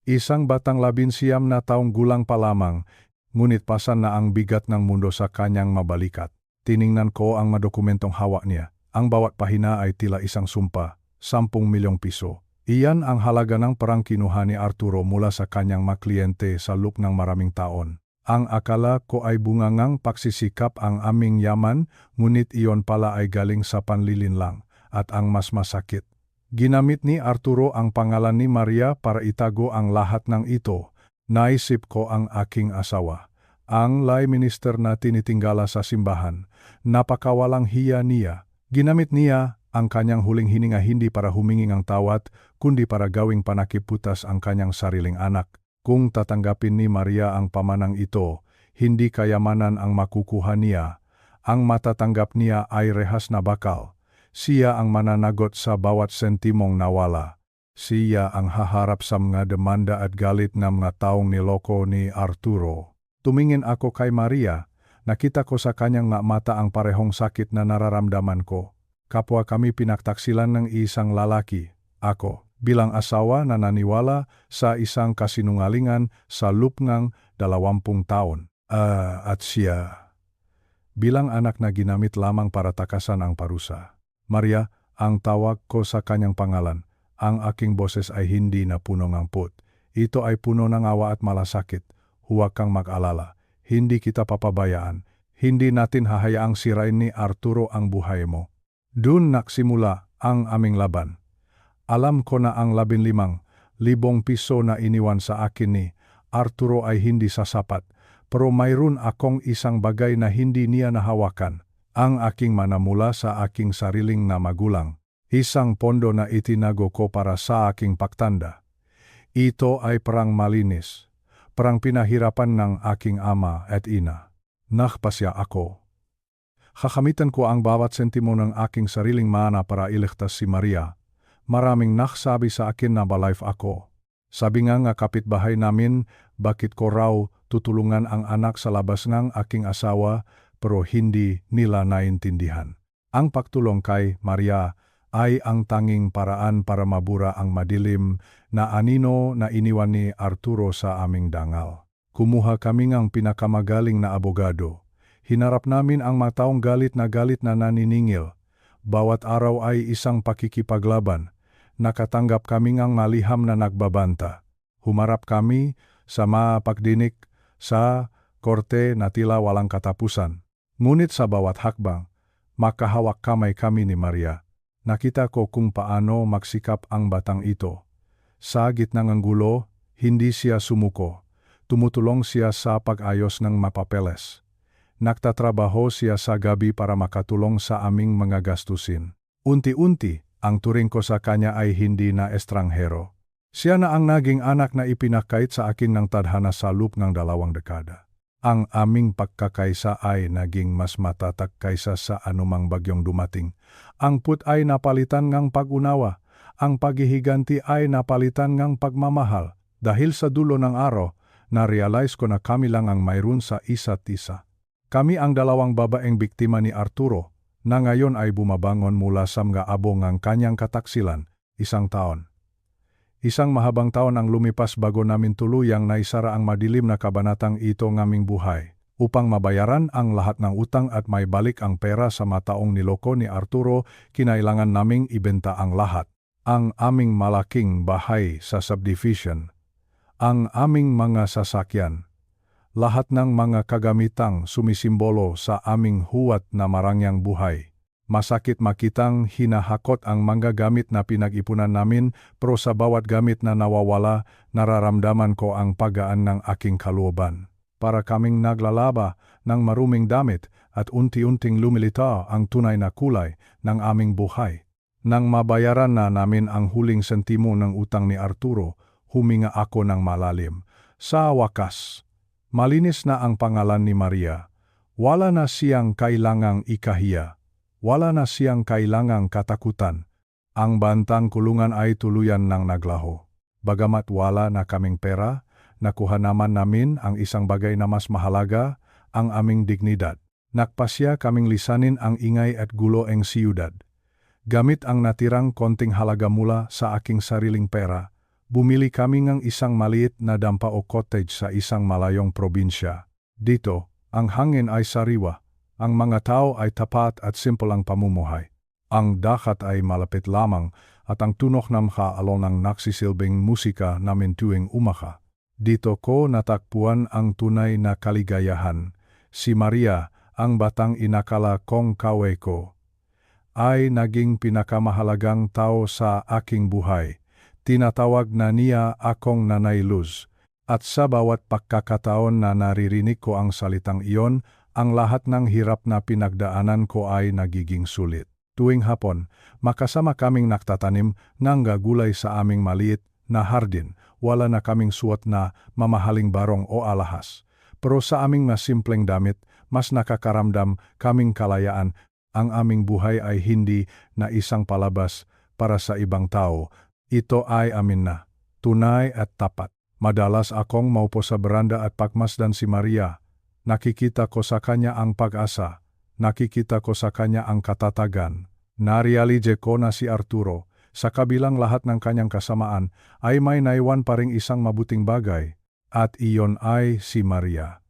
Isang batang 19 na taong gulang pa lamang, ngunit pasan na ang bigat ng mundo sa kanyang mabalikat. Tiningnan ko ang madokumentong hawak niya. Ang bawat pahina ay tila isang sumpa, 10 milyong piso. Iyan ang halaga ng perang kinuha ni Arturo mula sa kanyang mga kliyente sa loob ng maraming taon. Ang akala ko ay bungangang pagsisikap ang aming yaman, ngunit iyon pala ay galing sa panlilinlang. At ang mas masakit, ginamit ni Arturo ang pangalan ni Maria para itago ang lahat ng ito. Naisip ko ang aking asawa, ang lay minister na tinitinggala sa simbahan. Napakawalang hiya niya. Ginamit niya ang kanyang huling hininga hindi para humingi ng tawad, kundi para gawing panakiputas ang kanyang sariling anak. Kung tatanggapin ni Maria ang pamanang ito, hindi kayamanan ang makukuha niya. Ang matatanggap niya ay rehas na bakal. Siya ang mananagot sa bawat sentimong nawala. Siya ang haharap sa mga demanda at galit ng mga taong niloko ni Arturo. Tumingin ako kay Maria. Nakita ko sa kanyang mata ang parehong sakit na nararamdaman ko. Kapwa kami pinagtaksilan ng isang lalaki. Ako, bilang asawa na naniwala sa isang kasinungalingan sa loob ng 20 taon. At siya, bilang anak na ginamit lamang para takasan ang parusa. Maria, ang tawag ko sa kanyang pangalan. Ang aking boses ay hindi na puno ng put. Ito ay puno ng awa at malasakit. Huwag kang mag-alala. Hindi kita papabayaan. Hindi natin hahayaang sirain ni Arturo ang buhay mo. Doon nagsimula ang aming laban. Alam ko na ang 15,000 piso na iniwan sa akin ni Arturo ay hindi sasapat, pero mayroon akong isang bagay na hindi niya nahawakan, ang aking manamula sa aking sariling na magulang, isang pondo na itinago ko para sa aking pagtanda. Ito ay perang malinis, perang pinahirapan ng aking ama at ina. Nagpasya ako. Kakamitan ko ang bawat sentimo ng aking sariling mana para iligtas si Maria. Maraming nagsabi sa akin na balive ako. Sabi nga kapitbahay namin, bakit ko raw tutulungan ang anak sa labas ng aking asawa, pero hindi nila naintindihan. Ang pagtulong kay Maria ay ang tanging paraan para mabura ang madilim na anino na iniwan ni Arturo sa aming dangal. Kumuha kami ng pinakamagaling na abogado. Hinarap namin ang mataong galit na naniningil. Bawat araw ay isang pakikipaglaban. Nakatanggap kami ng maliham na nagbabanta. Humarap kami sa mapagdinig sa korte na tila walang katapusan. Ngunit sa bawat hakbang, makahawak kamay kami ni Maria. Nakita ko kung paano magsikap ang batang ito. Sa gitna ng gulo, hindi siya sumuko. Tumutulong siya sa pag-ayos ng mapapeles. Nagtatrabaho siya sa gabi para makatulong sa aming mga gastusin. Unti-unti, ang turing ko sa kanya ay hindi na estranghero. Siya na ang naging anak na ipinakait sa akin ng tadhana sa loob ng 2 dekada. Ang aming pagkakaisa ay naging mas matatag kaysa sa anumang bagyong dumating. Ang put ay napalitan ng pag-unawa. Ang paghihiganti ay napalitan ng pagmamahal. Dahil sa dulo ng araw, na-realize ko na kami lang ang mayroon sa isa't isa. Kami ang 2 babaeng biktima ni Arturo, na ngayon ay bumabangon mula sa mga abong ng kanyang kataksilan, 1 taon. Isang mahabang taon ang lumipas bago namin tuluyang naisara ang madilim na kabanatang ito ng aming buhay. Upang mabayaran ang lahat ng utang at may balik ang pera sa mataong niloko ni Arturo, kinailangan naming ibenta ang lahat. Ang aming malaking bahay sa subdivision, ang aming mga sasakyan, lahat ng mga kagamitang sumisimbolo sa aming huwat na marangyang buhay. Masakit makitang hinahakot ang mga gamit na pinag-ipunan namin, pero sa bawat gamit na nawawala, nararamdaman ko ang pagaan ng aking kalooban. Para kaming naglalaba ng maruming damit at unti-unting lumilitaw ang tunay na kulay ng aming buhay. Nang mabayaran na namin ang huling sentimo ng utang ni Arturo, huminga ako ng malalim. Sa wakas, malinis na ang pangalan ni Maria. Wala na siyang kailangang ikahiya. Wala na siyang kailangang katakutan. Ang bantang kulungan ay tuluyan ng naglaho. Bagamat wala na kaming pera, nakuha naman namin ang isang bagay na mas mahalaga, ang aming dignidad. Nagpasya kaming lisanin ang ingay at gulo ng siyudad. Gamit ang natirang konting halaga mula sa aking sariling pera, bumili kami ng isang maliit na dampa o cottage sa isang malayong probinsya. Dito, ang hangin ay sariwa. Ang mga tao ay tapat at simple ang pamumuhay. Ang dagat ay malapit lamang at ang tunok ng kaalon ng nagsisilbing musika namin tuwing umaga. Dito ko natakpuan ang tunay na kaligayahan. Si Maria, ang batang inakala kong kawe ko, ay naging pinakamahalagang tao sa aking buhay. Tinatawag na niya akong Nanay Luz. At sa bawat pagkakataon na naririnig ko ang salitang iyon, ang lahat ng hirap na pinagdaanan ko ay nagiging sulit. Tuwing hapon, makasama kaming nagtatanim ng gagulay sa aming maliit na hardin. Wala na kaming suot na mamahaling barong o alahas. Pero sa aming mas simpleng damit, mas nakakaramdam kaming kalayaan. Ang aming buhay ay hindi na isang palabas para sa ibang tao. Ito ay amin na, tunay at tapat. Madalas akong maupo sa beranda at pagmasdan si Maria. Nakikita ko sa kanya ang pag-asa, nakikita ko sa kanya ang katatagan. Narealize ko na si Arturo, sa kabilang lahat ng kanyang kasamaan, ay may naiwan pa ring isang mabuting bagay, at iyon ay si Maria.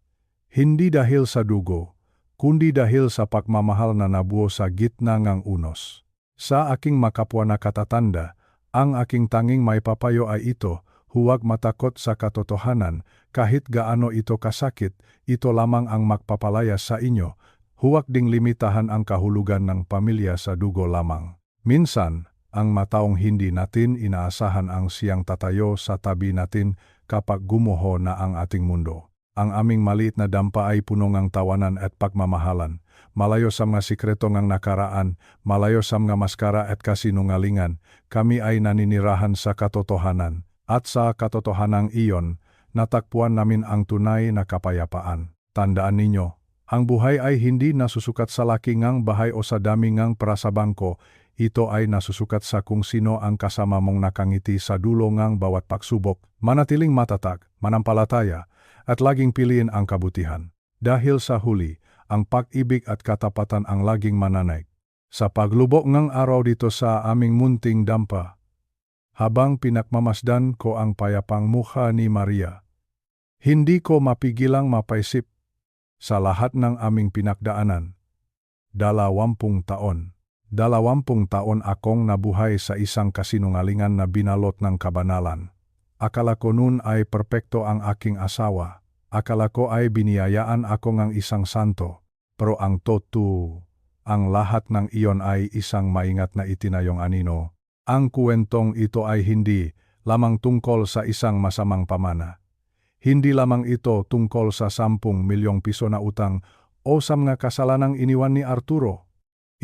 Hindi dahil sa dugo, kundi dahil sa pagmamahal na nabuo sa gitna ng unos. Sa aking makapwa na katatanda, ang aking tanging may papayo ay ito, huwag matakot sa katotohanan, kahit gaano ito kasakit, ito lamang ang magpapalaya sa inyo. Huwag ding limitahan ang kahulugan ng pamilya sa dugo lamang. Minsan, ang mataong hindi natin inaasahan ang siyang tatayo sa tabi natin kapag gumuho na ang ating mundo. Ang aming maliit na dampa ay puno ng tawanan at pagmamahalan. Malayo sa mga sikreto ng nakaraan, malayo sa mga maskara at kasinungalingan, kami ay naninirahan sa katotohanan. At sa katotohanan iyon, natakpuan namin ang tunay na kapayapaan. Tandaan ninyo, ang buhay ay hindi nasusukat sa laki ngang bahay o sa dami ngang prasabangko, ito ay nasusukat sa kung sino ang kasama mong nakangiti sa dulo ngang bawat pagsubok, manatiling matatag, manampalataya, at laging piliin ang kabutihan. Dahil sa huli, ang pag-ibig at katapatan ang laging mananaig. Sa paglubok ngang araw dito sa aming munting dampa, habang pinakmamasdan ko ang payapang mukha ni Maria, hindi ko mapigilang mapaisip sa lahat ng aming pinagdaanan. 20 taon. 20 taon akong nabuhay sa isang kasinungalingan na binalot ng kabanalan. Akala ko noon ay perpekto ang aking asawa. Akala ko ay biniyayaan ako ng isang santo. Pero ang totoo, ang lahat ng iyon ay isang maingat na itinayong anino. Ang kwentong ito ay hindi lamang tungkol sa isang masamang pamana. Hindi lamang ito tungkol sa 10 milyong piso na utang o sa mga kasalanang iniwan ni Arturo.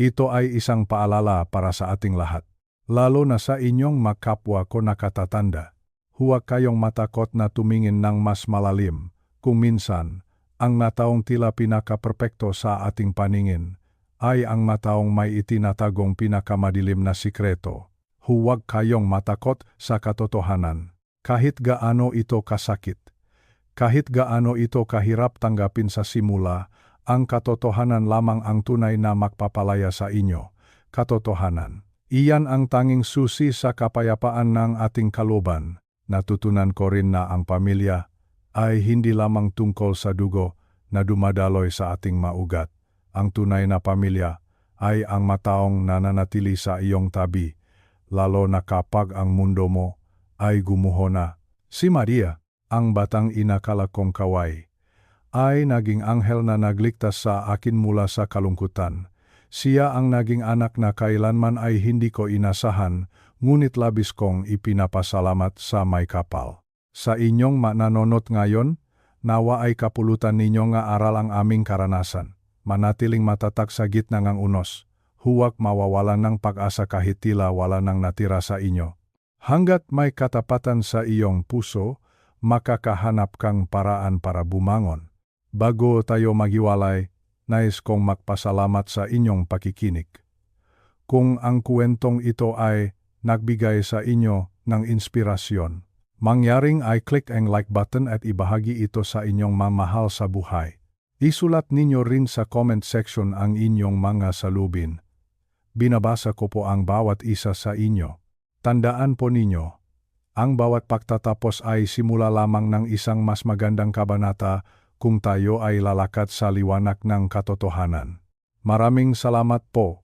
Ito ay isang paalala para sa ating lahat. Lalo na sa inyong makapwa ko nakatatanda. Huwag kayong matakot na tumingin ng mas malalim. Kung minsan, ang nataong tila pinaka-perpekto sa ating paningin ay ang nataong may itinatagong pinakamadilim na sikreto. Huwag kayong matakot sa katotohanan. Kahit gaano ito kasakit. Kahit gaano ito kahirap tanggapin sa simula, ang katotohanan lamang ang tunay na magpapalaya sa inyo. Katotohanan. Iyan ang tanging susi sa kapayapaan ng ating kalooban. Natutunan ko rin na ang pamilya ay hindi lamang tungkol sa dugo na dumadaloy sa ating maugat. Ang tunay na pamilya ay ang mataong nananatili sa iyong tabi, lalo na kapag ang mundo mo ay gumuho na. Si Maria, ang batang inakala kong kaway, ay naging anghel na nagligtas sa akin mula sa kalungkutan. Siya ang naging anak na kailanman ay hindi ko inasahan, ngunit labis kong ipinapasalamat sa may kapal. Sa inyong mananonot ngayon, nawa ay kapulutan ninyo nga aral ang aming karanasan. Manatiling matatag sa gitna ng unos. Huwag mawawalan ng pag-asa kahit tila wala nang natira sa inyo. Hanggat may katapatan sa iyong puso, makakahanap kang paraan para bumangon. Bago tayo maghiwalay, nais kong magpasalamat sa inyong pakikinig. Kung ang kwentong ito ay nagbigay sa inyo ng inspirasyon, mangyaring ay click ang like button at ibahagi ito sa inyong mamahal sa buhay. Isulat ninyo rin sa comment section ang inyong mga salubin. Binabasa ko po ang bawat isa sa inyo. Tandaan po ninyo, ang bawat pagtatapos ay simula lamang ng isang mas magandang kabanata kung tayo ay lalakad sa liwanag ng katotohanan. Maraming salamat po.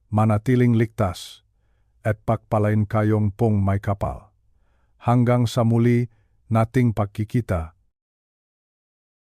Manatiling ligtas at pagpalain kayong pong may kapal. Hanggang sa muli nating pagkikita.